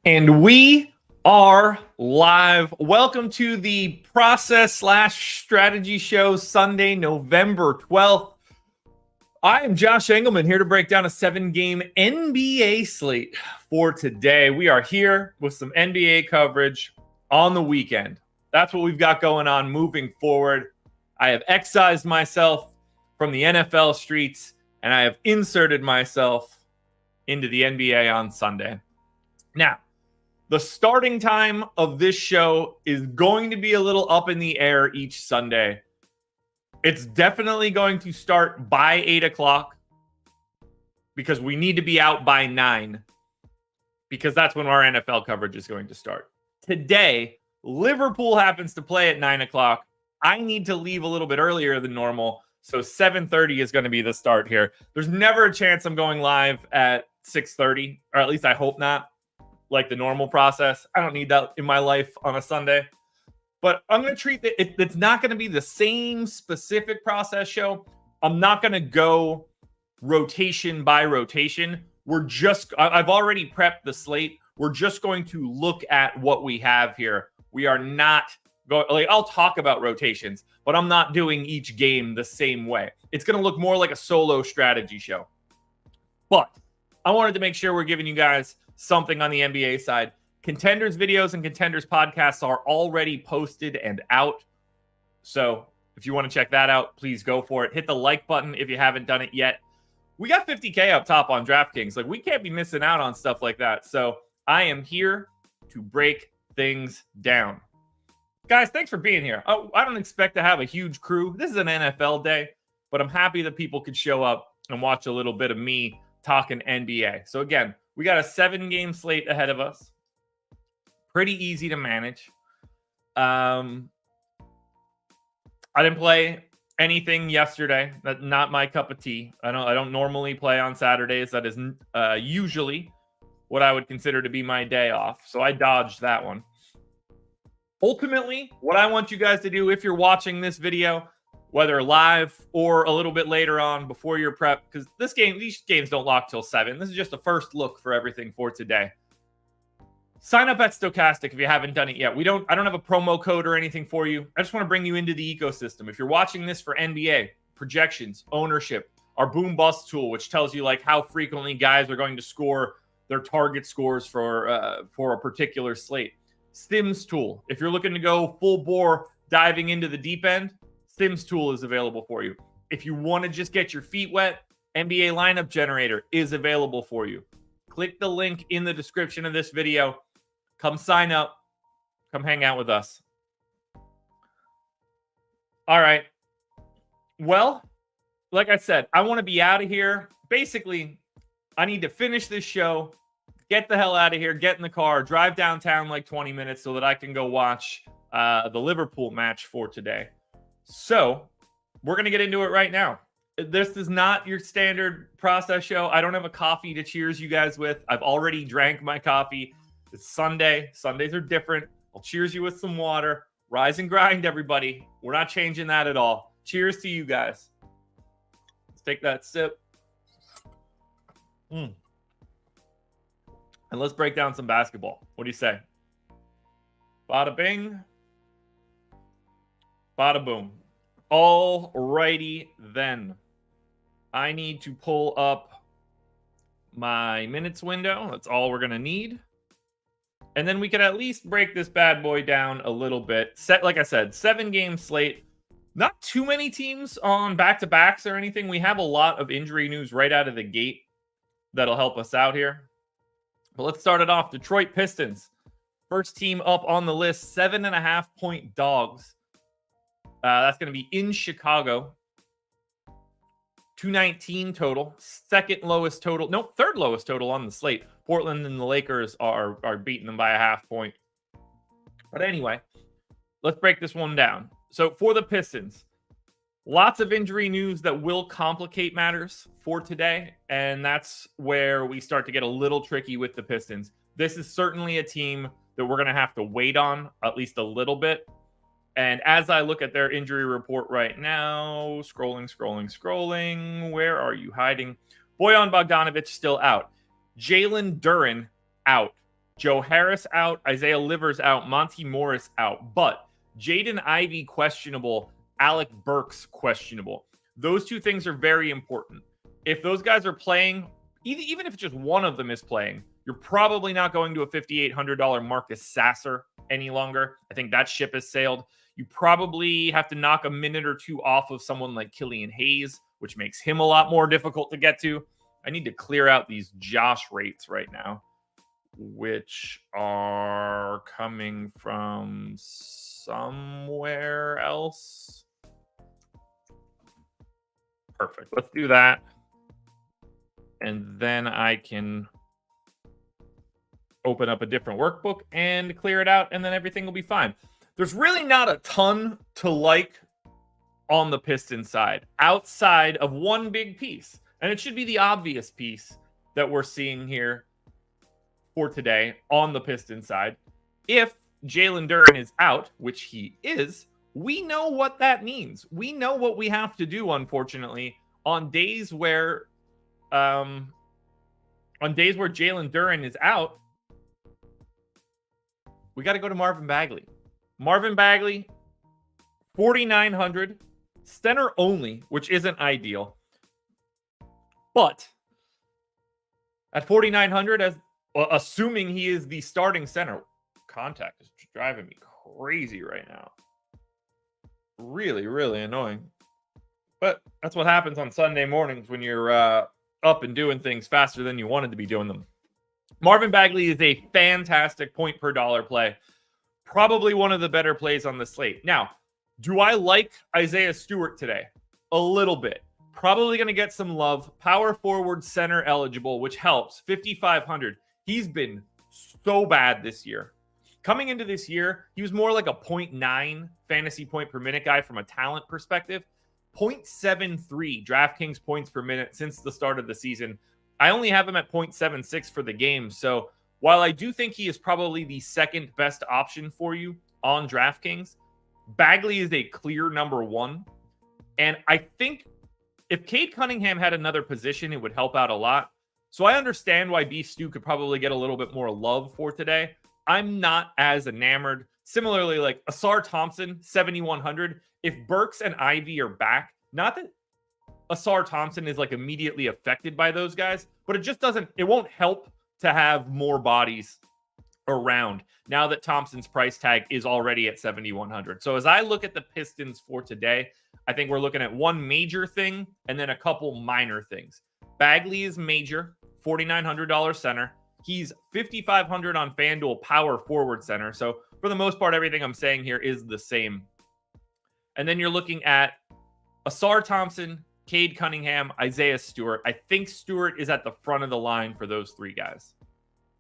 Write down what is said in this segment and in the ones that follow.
And we are live. Welcome to the Process/Strategy Show, Sunday, November 12th. I am Josh Engleman, here to break down a 7-game NBA slate for today. We are here with some NBA coverage on the weekend. That's what we've got going on moving forward. I have excised myself from the NFL streets, and I have inserted myself into the NBA on Sunday. Now, the starting time of this show is going to be a little up in the air each Sunday. It's definitely going to start by 8 o'clock because we need to be out by 9 because that's when our NFL coverage is going to start. Today, Liverpool happens to play at 9 o'clock. I need to leave a little bit earlier than normal, so 7:30 is going to be the start here. There's never a chance I'm going live at 6:30, or at least I hope not, like the normal process. I don't need that in my life on a Sunday. But I'm going to treat it's not going to be the same specific process show. I'm not going to go rotation by rotation. I've already prepped the slate. We're just going to look at what we have here. We are not going, I'll talk about rotations, but I'm not doing each game the same way. It's going to look more like a solo strategy show. But I wanted to make sure we're giving you guys something on the NBA side. Contenders videos and Contenders podcasts are already posted and out. So if you want to check that out, please go for it. Hit the like button if you haven't done it yet. We got 50K up top on DraftKings. Like, we can't be missing out on stuff like that. So I am here to break things down. Guys, thanks for being here. I don't expect to have a huge crew. This is an NFL day, but I'm happy that people could show up and watch a little bit of me talking NBA. So again, we got a 7-game slate ahead of us. Pretty easy to manage. I didn't play anything yesterday. That's not my cup of tea. I don't normally play on Saturdays. That is usually what I would consider to be my day off. So I dodged that one. Ultimately, what I want you guys to do, if you're watching this video, whether live or a little bit later on before your prep, because these games don't lock till 7. This is just a first look for everything for today. Sign up at Stochastic if you haven't done it yet. I don't have a promo code or anything for you. I just want to bring you into the ecosystem. If you're watching this for NBA, projections, ownership, our boom bust tool, which tells you like how frequently guys are going to score their target scores for a particular slate. Sims tool. If you're looking to go full bore diving into the deep end, Sims tool is available for you. If you want to just get your feet wet, NBA lineup generator is available for you. Click the link in the description of this video. Come sign up. Come hang out with us. All right. Well, like I said, I want to be out of here. Basically, I need to finish this show, get the hell out of here, get in the car, drive downtown like 20 minutes so that I can go watch the Liverpool match for today. So we're going to get into it right now. This is not your standard process show. I don't have a coffee to cheers you guys with. I've already drank my coffee. It's Sunday. Sundays are different. I'll cheers you with some water. Rise and grind, everybody. We're not changing that at all. Cheers to you guys. Let's take that sip. And let's break down some basketball. What do you say? Bada bing. Bada boom. All righty then. I need to pull up my minutes window. That's all we're going to need. And then we could at least break this bad boy down a little bit. Like I said, 7-game slate. Not too many teams on back-to-backs or anything. We have a lot of injury news right out of the gate that'll help us out here. But let's start it off. Detroit Pistons. First team up on the list. 7.5-point dogs. That's going to be in Chicago. 219 total. Third lowest total on the slate. Portland and the Lakers are beating them by a half point. But anyway, let's break this one down. So for the Pistons, lots of injury news that will complicate matters for today. And that's where we start to get a little tricky with the Pistons. This is certainly a team that we're going to have to wait on at least a little bit. And as I look at their injury report right now, scrolling, where are you hiding? Bojan Bogdanovic still out. Jalen Duren out. Joe Harris out, Isaiah Livers out, Monty Morris out, but Jaden Ivey questionable, Alec Burks questionable. Those two things are very important. If those guys are playing, even if just one of them is playing, you're probably not going to a $5,800 Marcus Sasser any longer. I think that ship has sailed. You probably have to knock a minute or two off of someone like Killian Hayes, which makes him a lot more difficult to get to. I need to clear out these Josh rates right now, which are coming from somewhere else. Perfect. Let's do that. And then I can open up a different workbook and clear it out, and then everything will be fine. There's really not a ton to like on the Pistons side outside of one big piece. And it should be the obvious piece that we're seeing here for today on the Pistons side. If Jalen Duren is out, which he is, we know what that means. We know what we have to do, unfortunately, on days where Jalen Duren is out. We got to go to Marvin Bagley. Marvin Bagley, 4,900, center only, which isn't ideal. But at 4,900, as assuming he is the starting center, contact is driving me crazy right now. Really, really annoying. But that's what happens on Sunday mornings when you're up and doing things faster than you wanted to be doing them. Marvin Bagley is a fantastic point per dollar play. Probably one of the better plays on the slate. Now, do I like Isaiah Stewart today? A little bit. Probably going to get some love. Power forward, center eligible, which helps. 5,500. He's been so bad this year. Coming into this year, he was more like a 0.9 fantasy point per minute guy from a talent perspective. 0.73 DraftKings points per minute since the start of the season. I only have him at 0.76 for the game. So while I do think he is probably the second best option for you on DraftKings, Bagley is a clear number one. And I think if Cade Cunningham had another position, it would help out a lot. So I understand why B. Stu could probably get a little bit more love for today. I'm not as enamored. Similarly, like Asar Thompson, 7,100. If Burks and Ivy are back, not that Asar Thompson is like immediately affected by those guys, but it won't help to have more bodies around now that Thompson's price tag is already at 7,100. So as I look at the Pistons for today, I think we're looking at one major thing and then a couple minor things. Bagley is major, $4,900 center. He's 5,500 on FanDuel power forward center. So for the most part, everything I'm saying here is the same. And then you're looking at Asar Thompson, Cade Cunningham, Isaiah Stewart. I think Stewart is at the front of the line for those three guys.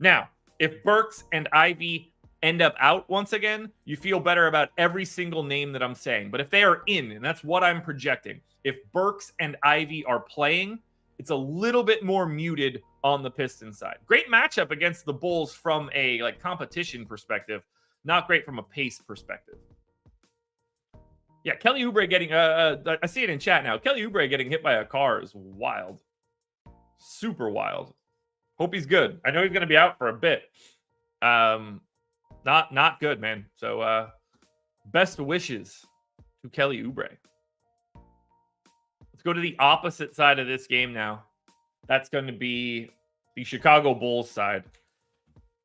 Now, if Burks and Ivy end up out once again, you feel better about every single name that I'm saying. But if they are in, and that's what I'm projecting, if Burks and Ivy are playing, it's a little bit more muted on the Pistons side. Great matchup against the Bulls from a competition perspective. Not great from a pace perspective. Yeah, Kelly Oubre getting, I see it in chat now. Kelly Oubre getting hit by a car is wild. Super wild. Hope he's good. I know he's going to be out for a bit. Not good, man. So best wishes to Kelly Oubre. Let's go to the opposite side of this game now. That's going to be the Chicago Bulls side.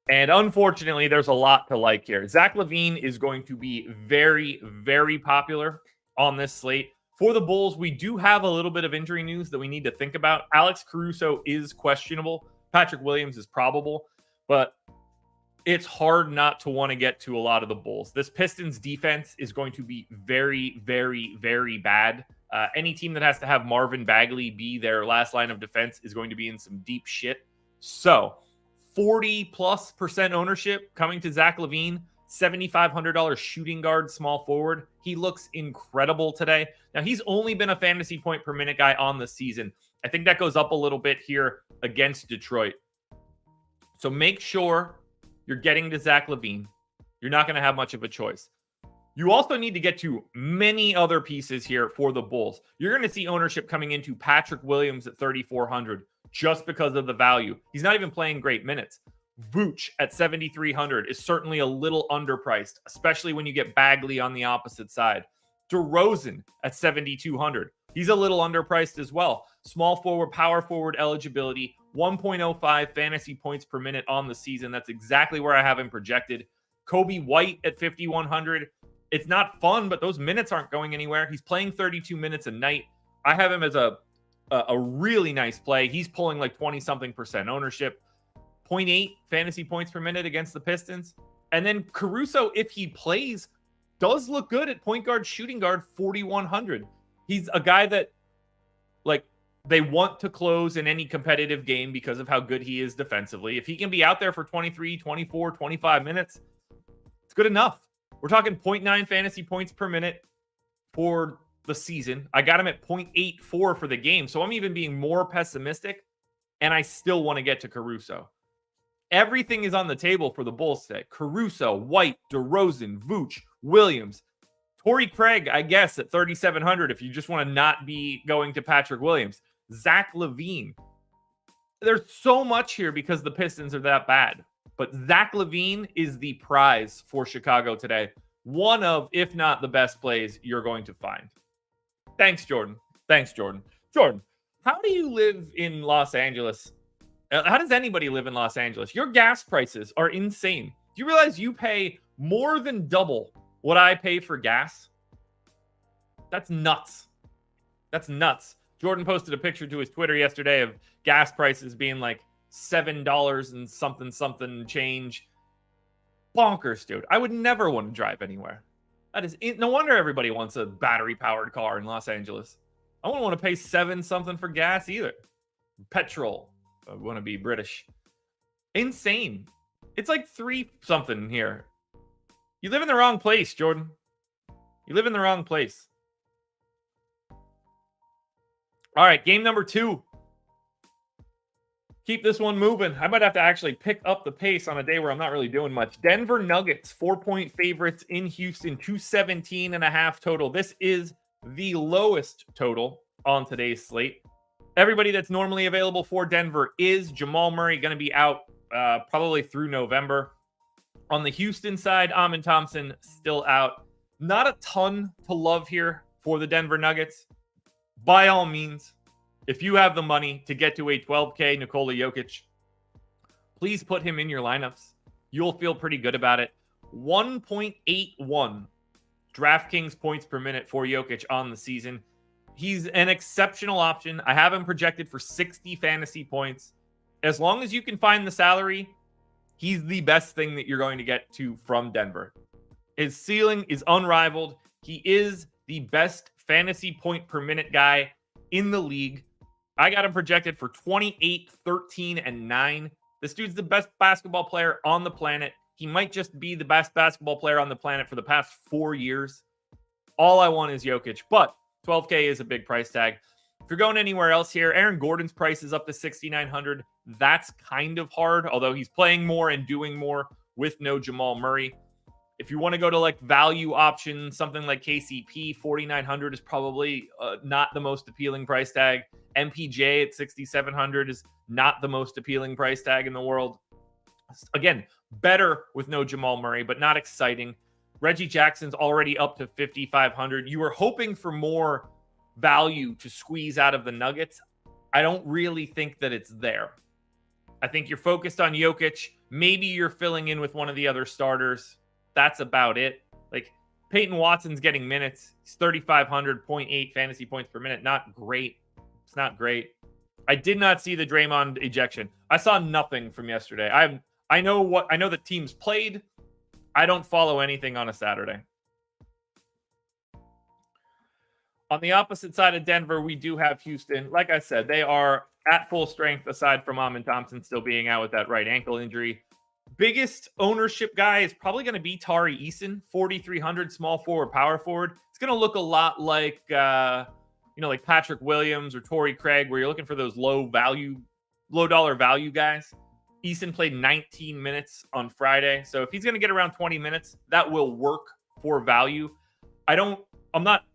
And unfortunately, there's a lot to like here. Zach LaVine is going to be very, very popular on this slate. For the Bulls, we do have a little bit of injury news that we need to think about. Alex Caruso is questionable. Patrick Williams is probable. But it's hard not to want to get to a lot of the Bulls. This Pistons defense is going to be very, very, very bad. Any team that has to have Marvin Bagley be their last line of defense is going to be in some deep shit. So 40+% ownership coming to Zach LaVine, $7,500 shooting guard, small forward. He looks incredible today. Now, he's only been a fantasy point per minute guy on the season. I think that goes up a little bit here against Detroit. So make sure you're getting to Zach LaVine. You're not going to have much of a choice. You also need to get to many other pieces here for the Bulls. You're going to see ownership coming into Patrick Williams at 3,400 just because of the value. He's not even playing great minutes. Vooch at 7,300 is certainly a little underpriced, especially when you get Bagley on the opposite side. DeRozan at 7,200. He's a little underpriced as well. Small forward, power forward eligibility, 1.05 fantasy points per minute on the season. That's exactly where I have him projected. Kobe White at 5,100. It's not fun, but those minutes aren't going anywhere. He's playing 32 minutes a night. I have him as a really nice play. He's pulling like 20-something% ownership. 0.8 fantasy points per minute against the Pistons. And then Caruso, if he plays, does look good at point guard, shooting guard, 4,100. He's a guy that, like, they want to close in any competitive game because of how good he is defensively. If he can be out there for 23, 24, 25 minutes, it's good enough. We're talking 0.9 fantasy points per minute for the season. I got him at 0.84 for the game. So I'm even being more pessimistic, and I still want to get to Caruso. Everything is on the table for the Bulls today. Caruso, White, DeRozan, Vooch, Williams, Torrey Craig, I guess, at 3,700 if you just want to not be going to Patrick Williams. Zach LaVine. There's so much here because the Pistons are that bad. But Zach LaVine is the prize for Chicago today. One of, if not the best plays you're going to find. Thanks, Jordan. Jordan, how do you live in Los Angeles? How does anybody live in Los Angeles? Your gas prices are insane. Do you realize you pay more than double what I pay for gas? That's nuts. Jordan posted a picture to his Twitter yesterday of gas prices being like $7 and something change. Bonkers, dude. I would never want to drive anywhere. That is no wonder everybody wants a battery-powered car in Los Angeles. I wouldn't want to pay $7 something for gas either. Petrol. I want to be British. Insane. It's like 3 something here. You live in the wrong place, Jordan. You live in the wrong place. All right, game number 2. Keep this one moving. I might have to actually pick up the pace on a day where I'm not really doing much. Denver Nuggets, 4-point favorites in Houston, 217.5 total. This is the lowest total on today's slate. Everybody that's normally available for Denver is Jamal Murray, going to be out probably through November. On the Houston side, Amin Thompson still out. Not a ton to love here for the Denver Nuggets. By all means, if you have the money to get to a 12K Nikola Jokic, please put him in your lineups. You'll feel pretty good about it. 1.81 DraftKings points per minute for Jokic on the season. He's an exceptional option. I have him projected for 60 fantasy points. As long as you can find the salary, he's the best thing that you're going to get to from Denver. His ceiling is unrivaled. He is the best fantasy point per minute guy in the league. I got him projected for 28, 13, and 9. This dude's the best basketball player on the planet. He might just be the best basketball player on the planet for the past 4 years. All I want is Jokic, but 12K is a big price tag. If you're going anywhere else here, Aaron Gordon's price is up to 6,900. That's kind of hard, although he's playing more and doing more with no Jamal Murray. If you want to go to like value options, something like KCP, 4,900 is probably not the most appealing price tag. MPJ at 6,700 is not the most appealing price tag in the world. Again, better with no Jamal Murray, but not exciting. Reggie Jackson's already up to 5,500. You were hoping for more value to squeeze out of the Nuggets. I don't really think that it's there. I think you're focused on Jokic. Maybe you're filling in with one of the other starters. That's about it. Like, Peyton Watson's getting minutes. He's 3,500, 0.8 fantasy points per minute. Not great. It's not great. I did not see the Draymond ejection. I saw nothing from yesterday. I know the teams played. I don't follow anything on a Saturday. On the opposite side of Denver, we do have Houston. Like I said, they are at full strength aside from Amin Thompson still being out with that right ankle injury. Biggest ownership guy is probably going to be Tari Eason, 4,300, small forward, power forward. It's going to look a lot like, like Patrick Williams or Torrey Craig, where you're looking for those low dollar value guys. Eason played 19 minutes on Friday. So if he's going to get around 20 minutes, that will work for value. I'm not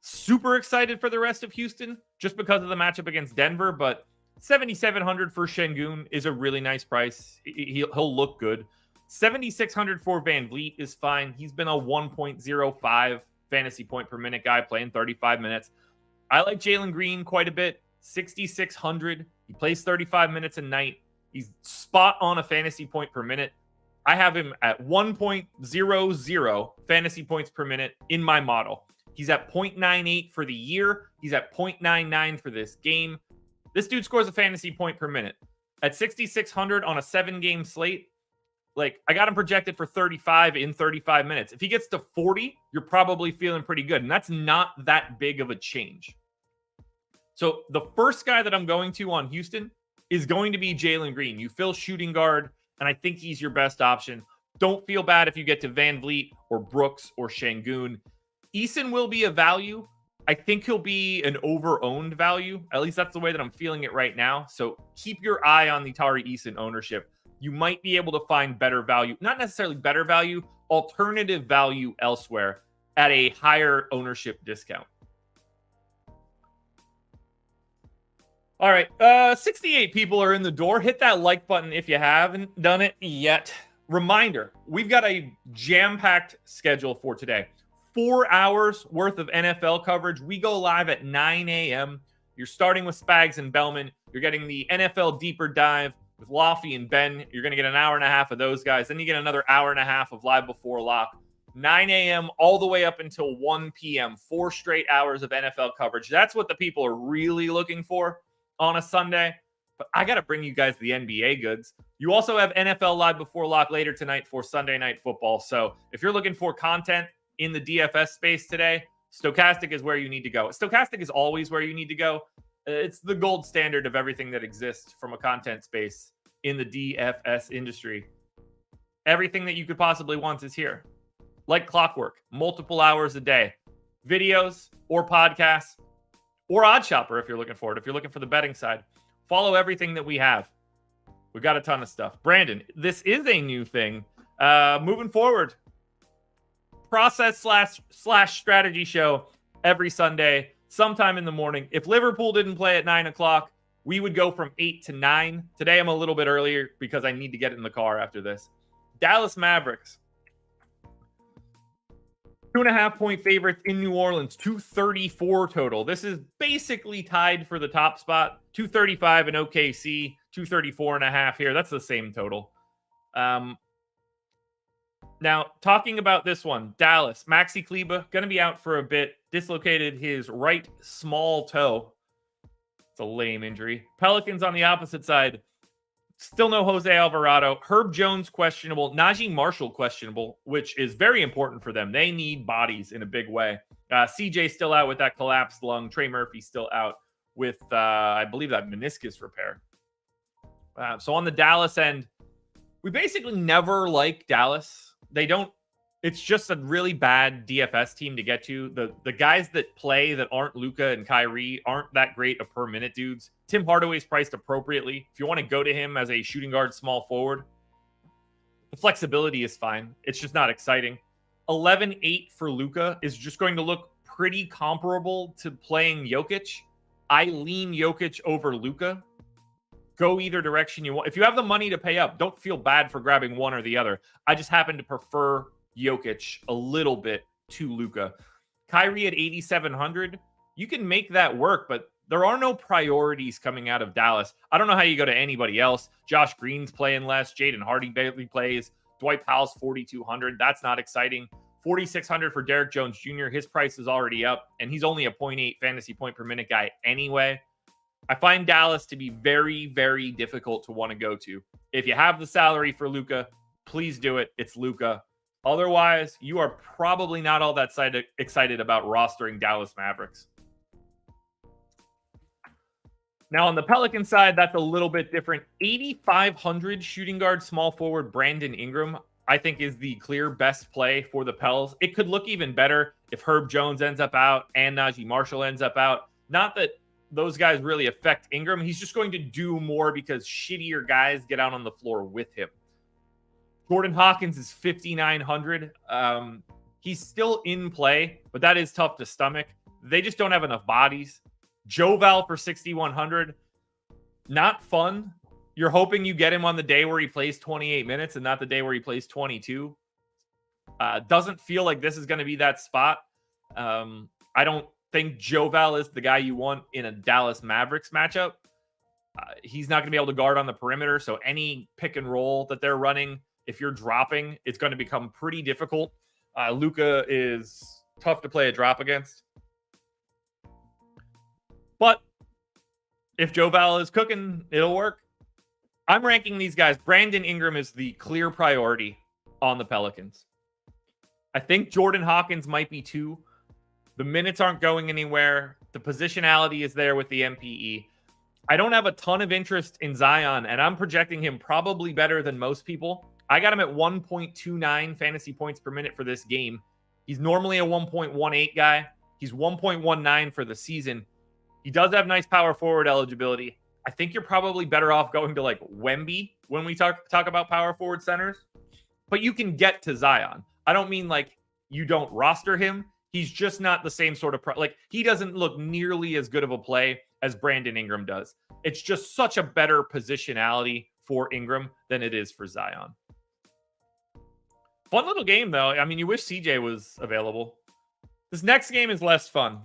super excited for the rest of Houston just because of the matchup against Denver, but $7,700 for Şengün is a really nice price. He'll look good. $7,600 for Van Vliet is fine. He's been a 1.05 fantasy point per minute guy playing 35 minutes. I like Jalen Green quite a bit. $6,600. He plays 35 minutes a night. He's spot on a fantasy point per minute. I have him at 1.00 fantasy points per minute in my model. He's at 0.98 for the year. He's at 0.99 for this game. This dude scores a fantasy point per minute. At 6,600 on a 7-game slate, like, I got him projected for 35 in 35 minutes. If he gets to 40, you're probably feeling pretty good. And that's not that big of a change. So the first guy that I'm going to on Houston is going to be Jalen Green. You fill shooting guard, and I think he's your best option. Don't feel bad if you get to Van Vliet or Brooks or Şengün. Eason will be a value. I think he'll be an over-owned value. At least that's the way that I'm feeling it right now. So keep your eye on the Tari Eason ownership. You might be able to find better value, not necessarily better value, alternative value elsewhere at a higher ownership discount. All right, 68 people are in the door. Hit that like button if you haven't done it yet. Reminder, we've got a jam-packed schedule for today. 4 hours worth of NFL coverage. We go live at 9 a.m. You're starting with Spags and Bellman. You're getting the NFL Deeper Dive with Laffy and Ben. You're going to get an hour and a half of those guys. Then you get another hour and a half of Live Before Lock. 9 a.m. all the way up until 1 p.m. 4 straight hours of NFL coverage. That's what the people are really looking for on a Sunday. But I got to bring you guys the NBA goods. You also have NFL Live Before Lock later tonight for Sunday Night Football. So if you're looking for content in the DFS space today, Stochastic is where you need to go. Stochastic is always where you need to go. It's the gold standard of everything that exists from a content space in the DFS industry. Everything that you could possibly want is here. Like clockwork, multiple hours a day. Videos or podcasts or Odd Shopper if you're looking for it. If you're looking for the betting side, follow everything that we have. We've got a ton of stuff. Brandon, this is a new thing. Moving forward, process slash strategy show every Sunday, sometime in the morning. If Liverpool didn't play at 9 o'clock, we would go from 8 to 9. Today, I'm a little bit earlier because I need to get in the car after this. Dallas Mavericks. 2.5 point favorites in New Orleans, 234 total. This is basically tied for the top spot. 235 in OKC, 234.5 here. That's the same total. Now, talking about this one, Dallas, Maxi Kleber, going to be out for a bit. Dislocated his right small toe. It's a lame injury. Pelicans on the opposite side. Still no Jose Alvarado. Herb Jones questionable. Najee Marshall questionable, which is very important for them. They need bodies in a big way. CJ still out with that collapsed lung. Trey Murphy still out with, I believe, that meniscus repair. So on the Dallas end, we basically never like Dallas. They don't, it's just a really bad DFS team to get to. The guys that play that aren't Luka and Kyrie aren't that great of per minute dudes. Tim Hardaway's priced appropriately. If you want to go to him as a shooting guard small forward, the flexibility is fine. It's just not exciting. 11-8 for Luka is just going to look pretty comparable to playing Jokic. I lean Jokic over Luka. Go either direction you want. If you have the money to pay up, don't feel bad for grabbing one or the other. I just happen to prefer Jokic a little bit to Luka. Kyrie at 8,700. You can make that work, but there are no priorities coming out of Dallas. I don't know how you go to anybody else. Josh Green's playing less. Jaden Hardy barely plays. Dwight Powell's 4,200. That's not exciting. 4,600 for Derek Jones Jr. His price is already up, and he's only a 0.8 fantasy point per minute guy anyway. I find Dallas to be very, very difficult to want to go to. If you have the salary for Luka, please do it. It's Luka. Otherwise, you are probably not all that excited about rostering Dallas Mavericks. Now, on the Pelican side, that's a little bit different. 8,500 shooting guard, small forward Brandon Ingram, I think, is the clear best play for the Pels. It could look even better if Herb Jones ends up out and Najee Marshall ends up out. Not that those guys really affect Ingram. He's just going to do more because shittier guys get out on the floor with him. Gordon Hawkins is 5,900. He's still in play, but that is tough to stomach. They just don't have enough bodies. Joe Val for 6,100. not fun. You're hoping you get him on the day where he plays 28 minutes and not the day where he plays 22. Doesn't feel like this is going to be that spot. I don't think Joval is the guy you want in a Dallas Mavericks matchup. He's not going to be able to guard on the perimeter, so any pick and roll that they're running, if you're dropping, it's going to become pretty difficult. Luka is tough to play a drop against. But if Joval is cooking, it'll work. I'm ranking these guys. Brandon Ingram is the clear priority on the Pelicans. I think Jordan Hawkins might be too. The minutes aren't going anywhere. The positionality is there with the MPE. I don't have a ton of interest in Zion, and I'm projecting him probably better than most people. I got him at 1.29 fantasy points per minute for this game. He's normally a 1.18 guy. He's 1.19 for the season. He does have nice power forward eligibility. I think you're probably better off going to like Wemby when we talk about power forward centers, but you can get to Zion. I don't mean like you don't roster him. He's just not the same sort of like he doesn't look nearly as good of a play as Brandon Ingram does. It's just such a better positionality for Ingram than it is for Zion. Fun little game though. I mean, you wish CJ was available. This next game is less fun.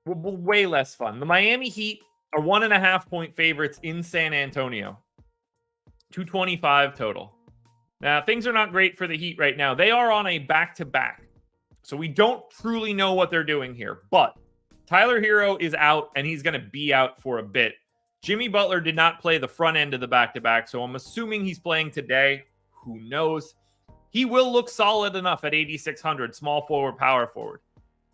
Way less fun. The Miami Heat are 1.5 point favorites in San Antonio. 225 total. Now, things are not great for the Heat right now. They are on a back-to-back. So we don't truly know what they're doing here. But Tyler Hero is out, and he's going to be out for a bit. Jimmy Butler did not play the front end of the back-to-back, so I'm assuming he's playing today. Who knows? He will look solid enough at 8,600, small forward, power forward.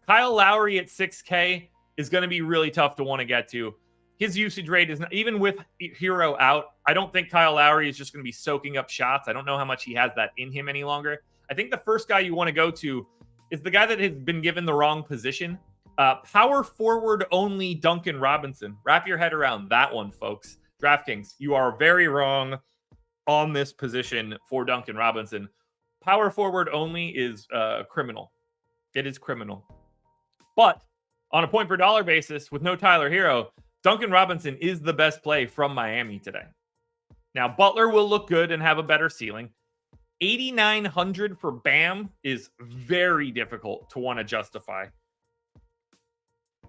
Kyle Lowry at 6K is going to be really tough to want to get to. His usage rate is not, even with Hero out, I don't think Kyle Lowry is just going to be soaking up shots. I don't know how much he has that in him any longer. I think the first guy you want to go to is the guy that has been given the wrong position. Power forward only Duncan Robinson. Wrap your head around that one, folks. DraftKings, you are very wrong on this position for Duncan Robinson. Power forward only is criminal. It is criminal. But on a point per dollar basis with no Tyler Hero, Duncan Robinson is the best play from Miami today. Now, Butler will look good and have a better ceiling. 8,900 for Bam is very difficult to want to justify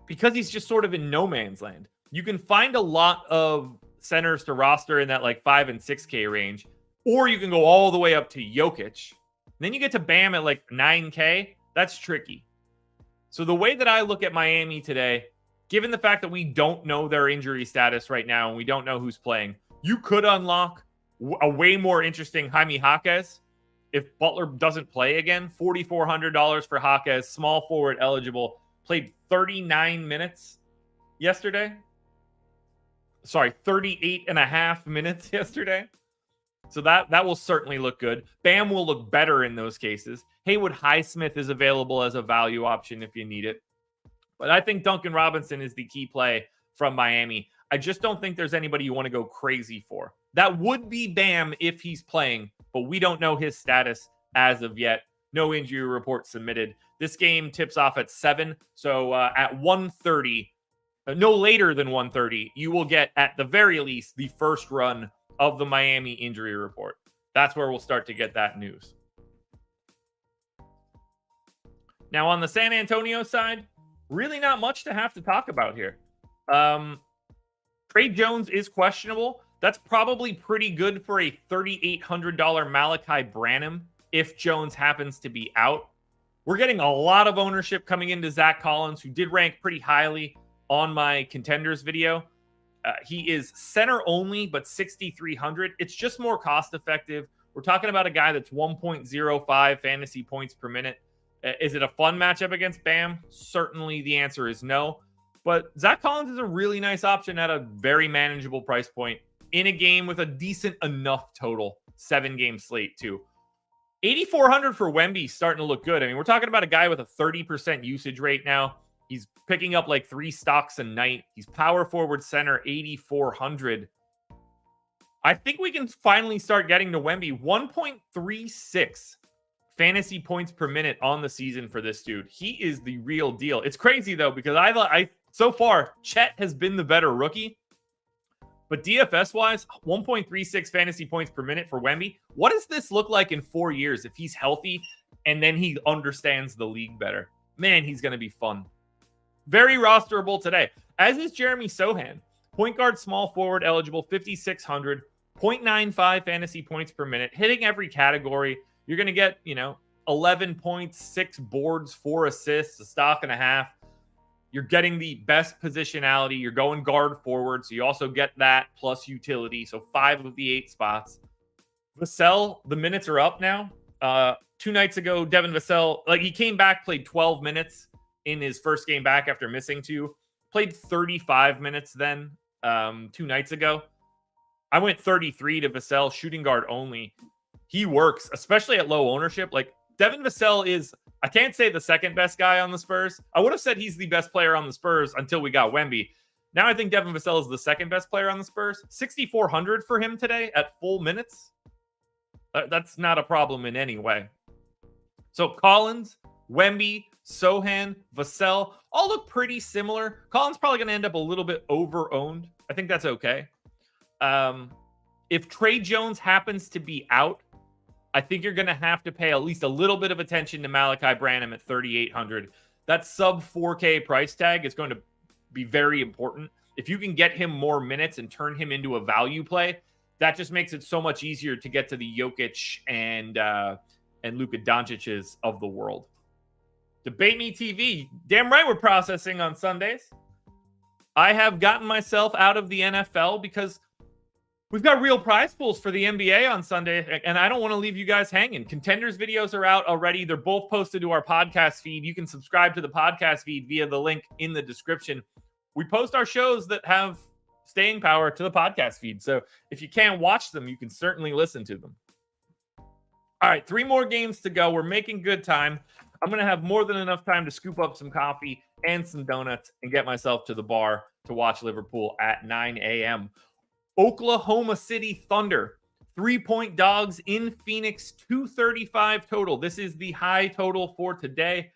because he's just sort of in no man's land. You can find a lot of centers to roster in that like 5 and 6K range, or you can go all the way up to Jokic. Then you get to Bam at like 9K. That's tricky. So the way that I look at Miami today, given the fact that we don't know their injury status right now and we don't know who's playing, you could unlock a way more interesting Jaime Jaquez if Butler doesn't play again. $4,400 for Jaquez, small forward eligible, played 39 minutes yesterday. Sorry, 38 and a half minutes yesterday. So that will certainly look good. Bam will look better in those cases. Haywood Highsmith is available as a value option if you need it. But I think Duncan Robinson is the key play from Miami. I just don't think there's anybody you want to go crazy for. That would be Bam if he's playing, but we don't know his status as of yet. No injury report submitted. This game tips off at 7. So at 1:30, no later than 1:30, you will get at the very least the first run of the Miami injury report. That's where we'll start to get that news. Now on the San Antonio side, really not much to have to talk about here. Trey Jones is questionable. That's probably pretty good for a $3,800 Malachi Branham if Jones happens to be out. We're getting a lot of ownership coming into Zach Collins, who did rank pretty highly on my contenders video. He is center only, but 6,300. It's just more cost effective. We're talking about a guy that's 1.05 fantasy points per minute. Is it a fun matchup against Bam? Certainly the answer is no. But Zach Collins is a really nice option at a very manageable price point in a game with a decent enough total 7-game slate too. 8,400 for Wemby starting to look good. I mean, we're talking about a guy with a 30% usage rate now. He's picking up like 3 stocks a night. He's power forward center, 8,400. I think we can finally start getting to Wemby. 1.36 fantasy points per minute on the season for this dude. He is the real deal. It's crazy though, because I so far, Chet has been the better rookie. But DFS wise, 1.36 fantasy points per minute for Wemby. What does this look like in 4 years if he's healthy and then he understands the league better? Man, he's going to be fun. Very rosterable today, as is Jeremy Sohan. Point guard, small forward eligible, 5,600, 0.95 fantasy points per minute, hitting every category. You're going to get, 11 points, 6 boards, 4 assists, a stock and a half. You're getting the best positionality. You're going guard forward, so you also get that plus utility. So 5 of the 8 spots. Vassell, the minutes are up now. 2 nights ago, Devin Vassell, he came back, played 12 minutes in his first game back after missing 2. Played 35 minutes then 2 nights ago. I went 33 to Vassell, shooting guard only. He works, especially at low ownership. Devin Vassell is, I can't say the second best guy on the Spurs. I would have said he's the best player on the Spurs until we got Wemby. Now I think Devin Vassell is the second best player on the Spurs. 6,400 for him today at full minutes. That's not a problem in any way. So Collins, Wemby, Sohan, Vassell all look pretty similar. Collins probably going to end up a little bit over-owned. I think that's okay. If Trey Jones happens to be out, I think you're going to have to pay at least a little bit of attention to Malachi Branham at 3,800. That sub 4K price tag is going to be very important. If you can get him more minutes and turn him into a value play, that just makes it so much easier to get to the Jokic and Luka Doncic's of the world. Debate Me TV. Damn right we're processing on Sundays. I have gotten myself out of the NFL because we've got real prize pools for the NBA on Sunday, and I don't want to leave you guys hanging. Contenders videos are out already. They're both posted to our podcast feed. You can subscribe to the podcast feed via the link in the description. We post our shows that have staying power to the podcast feed. So if you can't watch them, you can certainly listen to them. All right, 3 more games to go. We're making good time. I'm going to have more than enough time to scoop up some coffee and some donuts and get myself to the bar to watch Liverpool at 9 a.m. Oklahoma City Thunder, 3-point dogs in Phoenix, 235 total. This is the high total for today.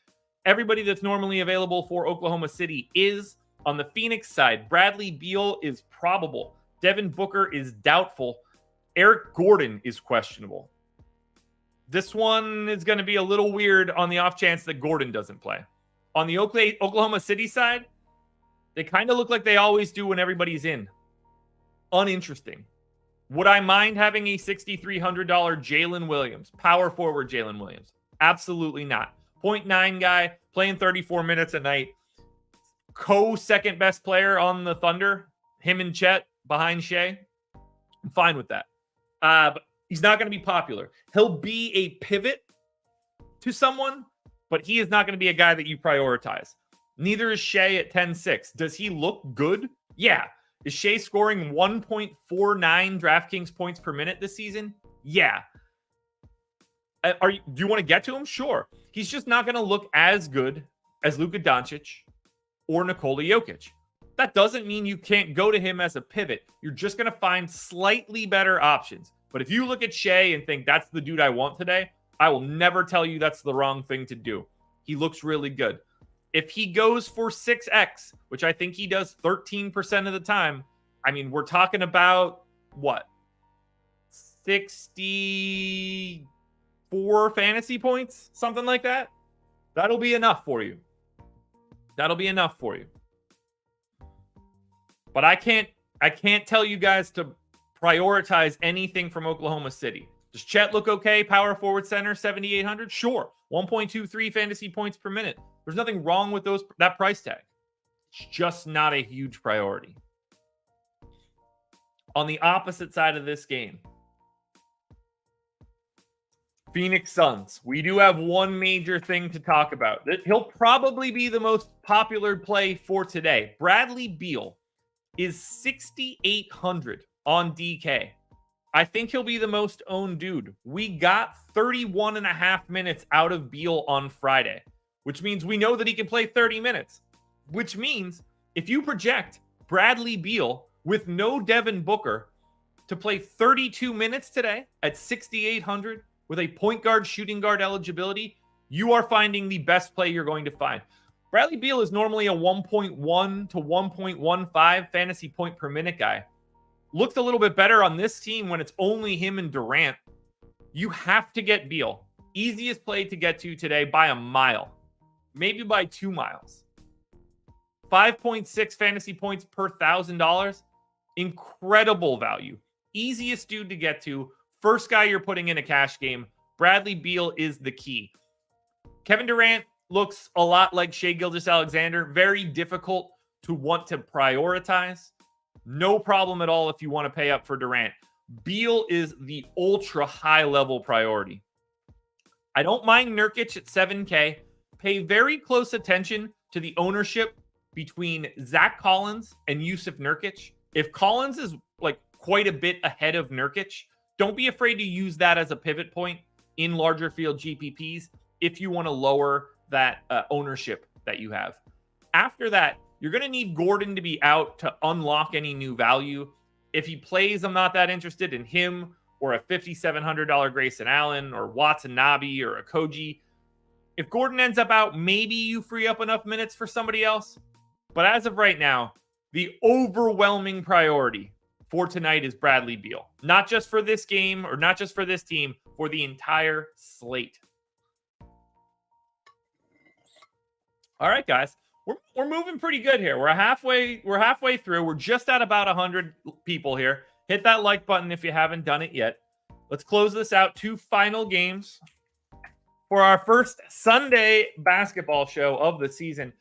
Everybody that's normally available for Oklahoma City is. On the Phoenix side, Bradley Beal is probable. Devin Booker is doubtful. Eric Gordon is questionable. This one is going to be a little weird on the off chance that Gordon doesn't play. On the Oklahoma City side, they kind of look like they always do when everybody's in. Uninteresting. Would I mind having a $6,300 Jalen Williams, power forward Jalen Williams? Absolutely not. 0.9 guy, playing 34 minutes a night. Co-second best player on the Thunder, him and Chet behind Shea. I'm fine with that. But he's not going to be popular. He'll be a pivot to someone, but he is not going to be a guy that you prioritize. Neither is Shea at 10-6. Does he look good? Yeah. Is Shea scoring 1.49 DraftKings points per minute this season? Yeah. Do you want to get to him? Sure. He's just not going to look as good as Luka Doncic or Nikola Jokic. That doesn't mean you can't go to him as a pivot. You're just going to find slightly better options. But if you look at Shea and think that's the dude I want today, I will never tell you that's the wrong thing to do. He looks really good. If he goes for 6X, which I think he does 13% of the time, I mean, we're talking about, what, 64 fantasy points? Something like that? That'll be enough for you. That'll be enough for you. But I can't tell you guys to prioritize anything from Oklahoma City. Does Chet look okay? Power forward center, 7,800? Sure. 1.23 fantasy points per minute. There's nothing wrong with that price tag. It's just not a huge priority. On the opposite side of this game, Phoenix Suns. We do have one major thing to talk about. He'll probably be the most popular play for today. Bradley Beal is 6,800 on DK. I think he'll be the most owned dude. We got 31 and a half minutes out of Beal on Friday, which means we know that he can play 30 minutes, which means if you project Bradley Beal with no Devin Booker to play 32 minutes today at 6,800 with a point guard, shooting guard eligibility, you are finding the best play you're going to find. Bradley Beal is normally a 1.1 to 1.15 fantasy point per minute guy. looks a little bit better on this team when it's only him and Durant. You have to get Beal. Easiest play to get to today by a mile, maybe by 2 miles. 5.6 fantasy points per $1,000. Incredible value. Easiest dude to get to. First guy you're putting in a cash game. Bradley Beal is the key. Kevin Durant looks a lot like Shai Gilgeous-Alexander. Very difficult to want to prioritize. No problem at all if you want to pay up for Durant. Beal is the ultra high level priority. I don't mind Nurkic at 7K. Pay very close attention to the ownership between Zach Collins and Yusuf Nurkic. If Collins is like quite a bit ahead of Nurkic, don't be afraid to use that as a pivot point in larger field GPPs if you want to lower that ownership that you have. After that, you're going to need Gordon to be out to unlock any new value. If he plays, I'm not that interested in him or a $5,700 Grayson Allen or Watanabe or a Koji. If Gordon ends up out, maybe you free up enough minutes for somebody else. But as of right now, the overwhelming priority for tonight is Bradley Beal. Not just for this game or not just for this team, for the entire slate. All right, guys. We're moving pretty good here. We're halfway through. We're just at about 100 people here. Hit that like button if you haven't done it yet. Let's close this out. 2 final games for our first Sunday basketball show of the season.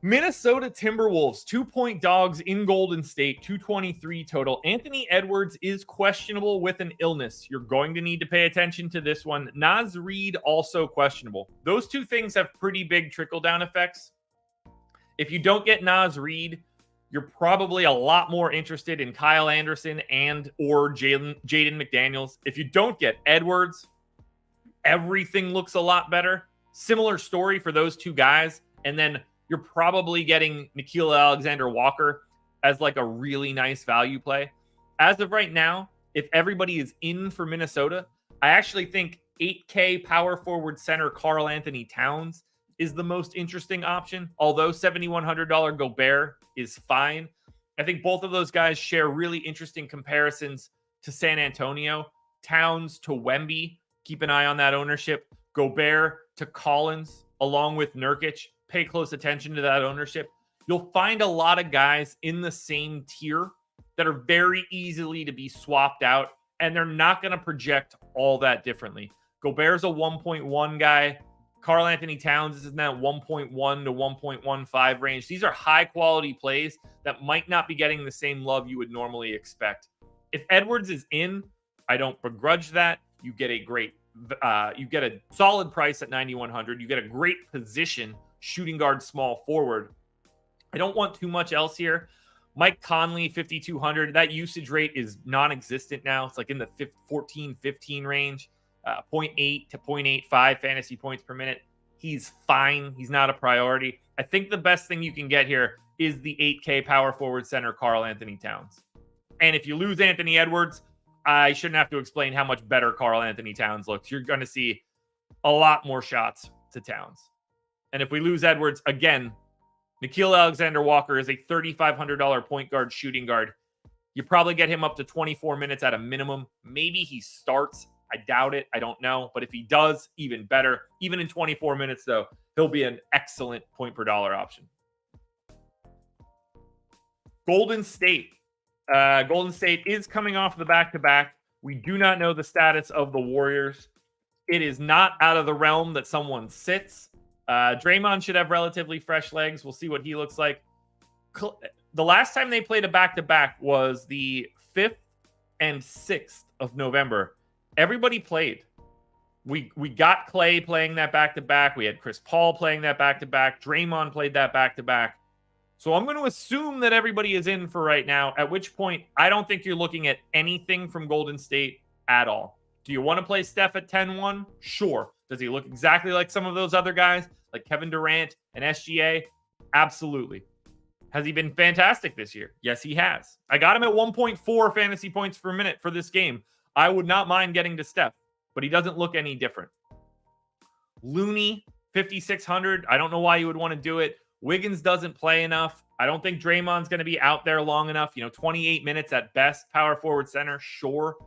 Minnesota Timberwolves, 2-point dogs in Golden State, 223 total. Anthony Edwards is questionable with an illness. You're going to need to pay attention to this one. Naz Reid also questionable. Those two things have pretty big trickle-down effects. If you don't get Naz Reid, you're probably a lot more interested in Kyle Anderson and or Jaden McDaniels. If you don't get Edwards, everything looks a lot better. Similar story for those two guys. And then you're probably getting Nickeil Alexander-Walker as like a really nice value play. As of right now, if everybody is in for Minnesota, I actually think 8K power forward center Karl Anthony Towns is the most interesting option. Although $7,100 Gobert is fine. I think both of those guys share really interesting comparisons to San Antonio. Towns to Wemby. Keep an eye on that ownership. Gobert to Collins, along with Nurkic. Pay close attention to that ownership. You'll find a lot of guys in the same tier that are very easily to be swapped out, and they're not going to project all that differently. Gobert's a 1.1 guy. Karl Anthony Towns is in that 1.1 to 1.15 range. These are high quality plays that might not be getting the same love you would normally expect. If Edwards is in, I don't begrudge that. You get a solid price at 9,100. You get a great position, shooting guard, small forward. I don't want too much else here. Mike Conley, 5,200. That usage rate is non-existent now. It's like in the 14, 15 range. 0.8 to 0.85 fantasy points per minute. He's fine. He's not a priority. I think the best thing you can get here is the 8K power forward center Karl Anthony Towns. And if you lose Anthony Edwards, I shouldn't have to explain how much better Karl Anthony Towns looks. You're going to see a lot more shots to Towns. And if we lose Edwards, again, Nickeil Alexander-Walker is a $3,500 point guard shooting guard. You probably get him up to 24 minutes at a minimum. Maybe he starts. I doubt it. I don't know. But if he does, even better. Even in 24 minutes, though, he'll be an excellent point per dollar option. Golden State. Golden State is coming off the back-to-back. We do not know the status of the Warriors. It is not out of the realm that someone sits. Draymond should have relatively fresh legs. We'll see what he looks like. The last time they played a back-to-back was the 5th and 6th of November. Everybody played. We got Clay playing that back-to-back. We had Chris Paul playing that back-to-back. Draymond played that back-to-back. So I'm going to assume that everybody is in for right now, at which point I don't think you're looking at anything from Golden State at all. Do you want to play Steph at 10-1? Sure. Does he look exactly like some of those other guys, like Kevin Durant and SGA? Absolutely. Has he been fantastic this year? Yes, he has. I got him at 1.4 fantasy points per minute for this game. I would not mind getting to Steph, but he doesn't look any different. Looney, 5,600. I don't know why you would want to do it. Wiggins doesn't play enough. I don't think Draymond's going to be out there long enough. 28 minutes at best, power forward center. Sure.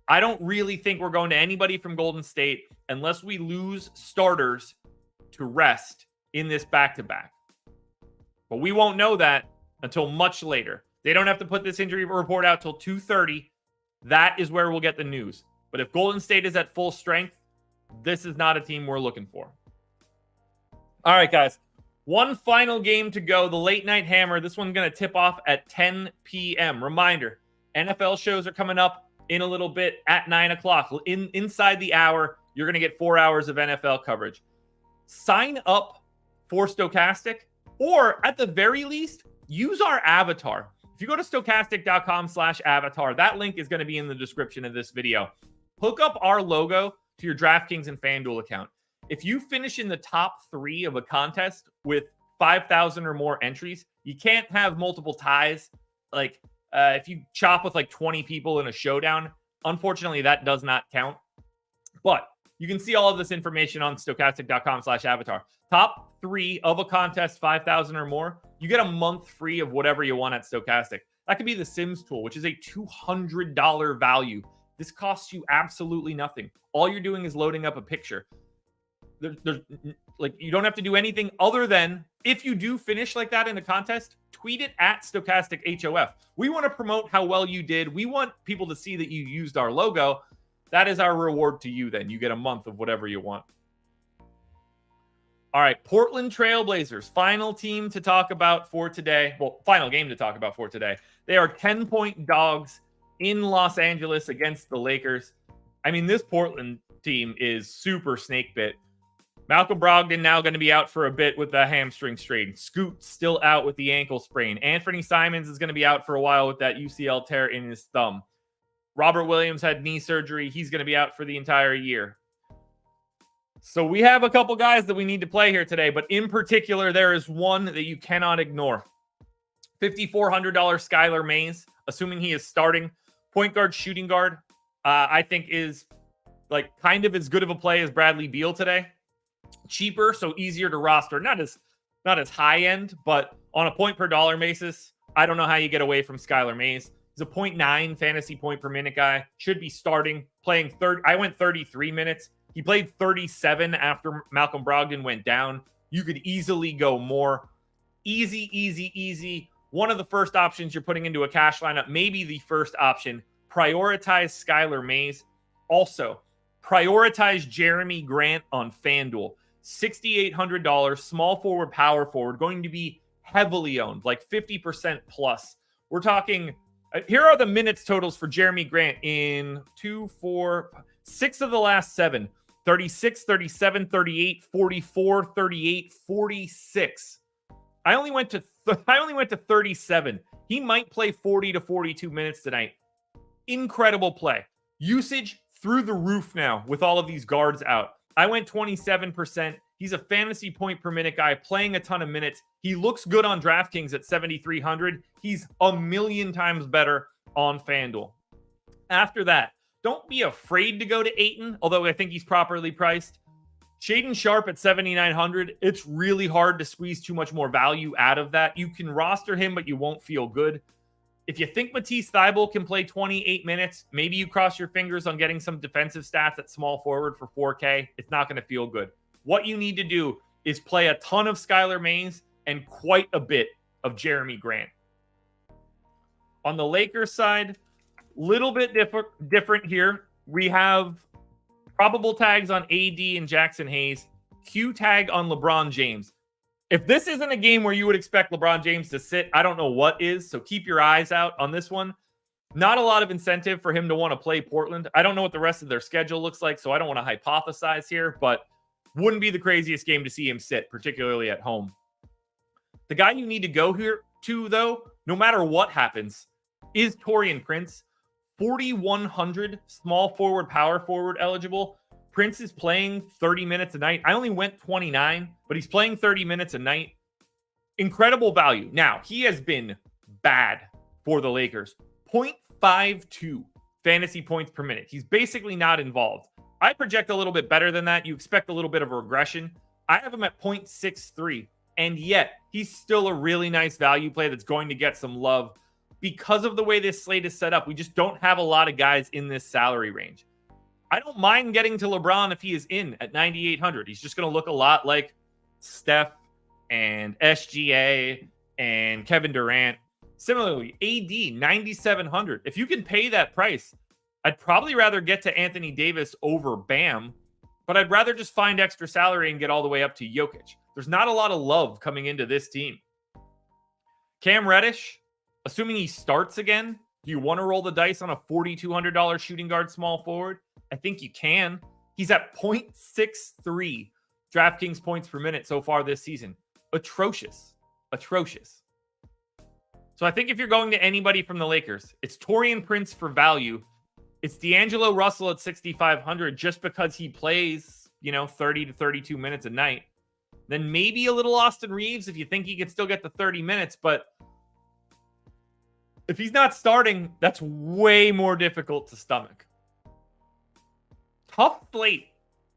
I don't really think we're going to anybody from Golden State unless we lose starters to rest in this back-to-back. But we won't know that until much later. They don't have to put this injury report out till 2:30. That is where we'll get the news. But if Golden State is at full strength, this is not a team we're looking for. All right, guys. One final game to go. The late night hammer. This one's going to tip off at 10 p.m. Reminder, NFL shows are coming up in a little bit at 9 o'clock. Inside the hour, you're going to get 4 hours of NFL coverage. Sign up for Stokastic, or at the very least, use our avatar. If you go to stokastic.com/avatar, that link is going to be in the description of this video. Hook up our logo to your DraftKings and FanDuel account. If you finish in the top 3 of a contest with 5,000 or more entries, you can't have multiple ties. Like if you chop with like 20 people in a showdown, unfortunately, that does not count. But you can see all of this information on stokastic.com/avatar. Top 3 of a contest, 5,000 or more, you get a month free of whatever you want at Stokastic. That could be the Sims tool, which is a $200 value. This costs you absolutely nothing. All you're doing is loading up a picture. You don't have to do anything other than, if you do finish like that in a contest, tweet it at StokasticHOF. We want to promote how well you did. We want people to see that you used our logo. That is our reward to you then. You get a month of whatever you want. All right, Portland Trailblazers, final team to talk about for today. Well, final game to talk about for today. They are 10-point dogs in Los Angeles against the Lakers. I mean, this Portland team is super snake bit. Malcolm Brogdon now going to be out for a bit with the hamstring strain. Scoot still out with the ankle sprain. Anthony Simons is going to be out for a while with that UCL tear in his thumb. Robert Williams had knee surgery. He's going to be out for the entire year. So we have a couple guys that we need to play here today, but in particular, there is one that you cannot ignore. $5,400 Skylar Mays, assuming he is starting. Point guard, shooting guard, I think is like kind of as good of a play as Bradley Beal today. Cheaper, so easier to roster. Not as high end, but on a point per dollar basis, I don't know how you get away from Skylar Mays. He's a 0.9 fantasy point per minute guy. Should be starting, playing third. I went 33 minutes. He played 37 after Malcolm Brogdon went down. You could easily go more. Easy. One of the first options you're putting into a cash lineup, maybe the first option. Prioritize Skylar Mays. Also, prioritize Jeremy Grant on FanDuel. $6,800, small forward, power forward, going to be heavily owned, like 50% plus. We're talking, here are the minutes totals for Jeremy Grant in 6 of the last 7. 36, 37, 38, 44, 38, 46. I only went to 37. He might play 40 to 42 minutes tonight. Incredible play. Usage through the roof now with all of these guards out. I went 27%. He's a fantasy point per minute guy playing a ton of minutes. He looks good on DraftKings at 7,300. He's a million times better on FanDuel. After that, don't be afraid to go to Ayton, although I think he's properly priced. Shaedon Sharpe at 7,900. It's really hard to squeeze too much more value out of that. You can roster him, but you won't feel good. If you think Matisse Thybulle can play 28 minutes, maybe you cross your fingers on getting some defensive stats at small forward for 4K. It's not going to feel good. What you need to do is play a ton of Skylar Mays and quite a bit of Jeremy Grant. On the Lakers side, little bit different here. We have probable tags on AD and Jackson Hayes. Q tag on LeBron James. If this isn't a game where you would expect LeBron James to sit, I don't know what is. So keep your eyes out on this one. Not a lot of incentive for him to want to play Portland. I don't know what the rest of their schedule looks like, so I don't want to hypothesize here, but wouldn't be the craziest game to see him sit, particularly at home. The guy you need to go here to, though, no matter what happens, is Taurean Prince. 4,100 small forward, power forward eligible. Prince is playing 30 minutes a night. I only went 29, but he's playing 30 minutes a night. Incredible value. Now, he has been bad for the Lakers. 0.52 fantasy points per minute. He's basically not involved. I project a little bit better than that. You expect a little bit of a regression. I have him at 0.63. And yet, he's still a really nice value play that's going to get some love because of the way this slate is set up. We just don't have a lot of guys in this salary range. I don't mind getting to LeBron if he is in at 9,800. He's just going to look a lot like Steph and SGA and Kevin Durant. Similarly, AD, 9,700. If you can pay that price, I'd probably rather get to Anthony Davis over Bam, but I'd rather just find extra salary and get all the way up to Jokic. There's not a lot of love coming into this team. Cam Reddish, assuming he starts again, do you want to roll the dice on a $4,200 shooting guard small forward? I think you can. He's at 0.63 DraftKings points per minute so far this season. Atrocious. Atrocious. So I think if you're going to anybody from the Lakers, it's Taurean Prince for value. It's D'Angelo Russell at 6,500 just because he plays, 30 to 32 minutes a night. Then maybe a little Austin Reeves if you think he can still get the 30 minutes. But if he's not starting, that's way more difficult to stomach. Tough slate.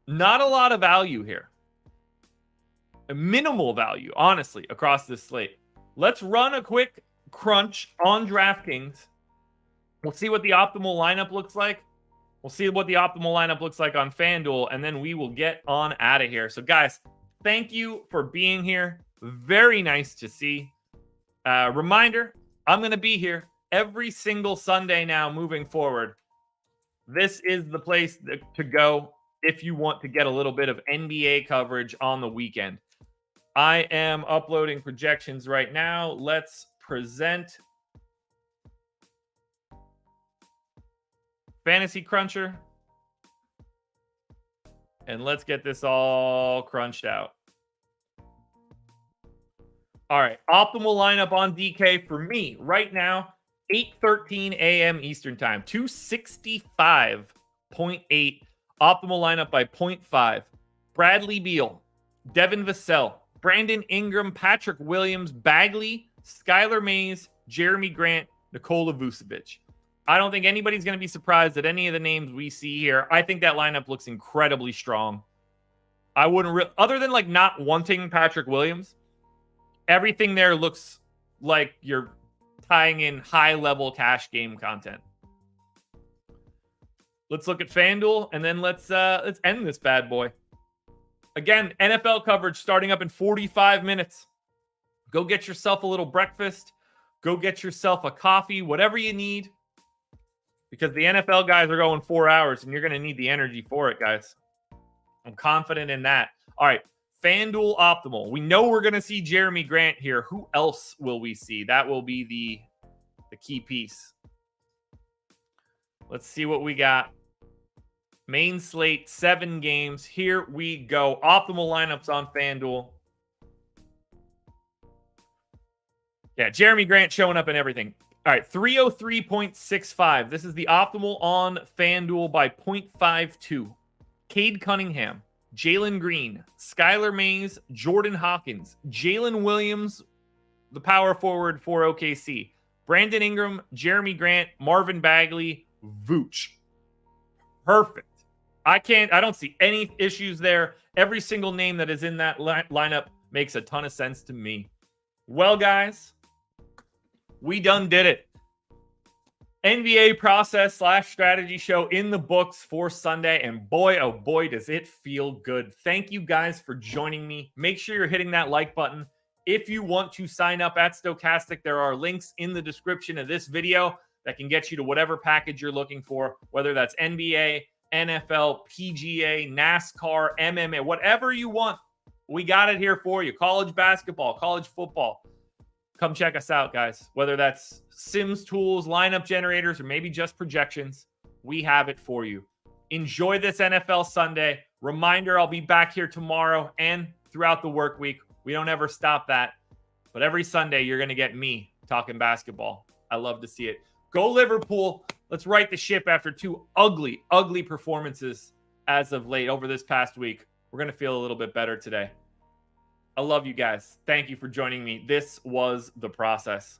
Not a lot of value here. A minimal value, honestly, across this slate. Let's run a quick crunch on DraftKings. We'll see what the optimal lineup looks like. We'll see what the optimal lineup looks like on FanDuel, and then we will get on out of here. So, guys, thank you for being here. Very nice to see. Reminder, I'm going to be here every single Sunday now moving forward. This is the place to go if you want to get a little bit of NBA coverage on the weekend. I am uploading projections right now. Let's present Fantasy Cruncher. And let's get this all crunched out. All right. Optimal lineup on DK for me right now, 8:13 a.m. Eastern time, 265.8. Optimal lineup by 0.5. Bradley Beal, Devin Vassell, Brandon Ingram, Patrick Williams, Bagley, Skylar Mays, Jeremy Grant, Nikola Vucevic. I don't think anybody's going to be surprised at any of the names we see here. I think that lineup looks incredibly strong. I wouldn't, other than like not wanting Patrick Williams, everything there looks like you're tying in high-level cash game content. Let's look at FanDuel, and then let's end this bad boy. Again, NFL coverage starting up in 45 minutes. Go get yourself a little breakfast. Go get yourself a coffee, whatever you need. Because the NFL guys are going 4 hours, and you're going to need the energy for it, guys. I'm confident in that. All right, FanDuel Optimal. We know we're going to see Jeremy Grant here. Who else will we see? That will be the key piece. Let's see what we got. Main slate, 7 games. Here we go. Optimal lineups on FanDuel. Yeah, Jeremy Grant showing up in everything. All right, 303.65. This is the optimal on FanDuel by 0.52. Cade Cunningham, Jalen Green, Skylar Mays, Jordan Hawkins, Jalen Williams, the power forward for OKC, Brandon Ingram, Jeremy Grant, Marvin Bagley, Vooch. Perfect. I don't see any issues there. Every single name that is in that lineup makes a ton of sense to me. Well, guys, we done did it. NBA process / strategy show in the books for Sunday. And boy, oh boy, does it feel good. Thank you guys for joining me. Make sure you're hitting that like button. If you want to sign up at Stochastic, there are links in the description of this video that can get you to whatever package you're looking for, whether that's NBA, NFL, PGA, NASCAR, MMA, whatever you want. We got it here for you. College basketball, college football. Come check us out, guys. Whether that's Sims tools, lineup generators, or maybe just projections, we have it for you. Enjoy this NFL Sunday. Reminder, I'll be back here tomorrow and throughout the work week. We don't ever stop that. But every Sunday, you're going to get me talking basketball. I love to see it. Go Liverpool. Let's right the ship after 2 ugly, ugly performances as of late over this past week. We're going to feel a little bit better today. I love you guys. Thank you for joining me. This was The Process.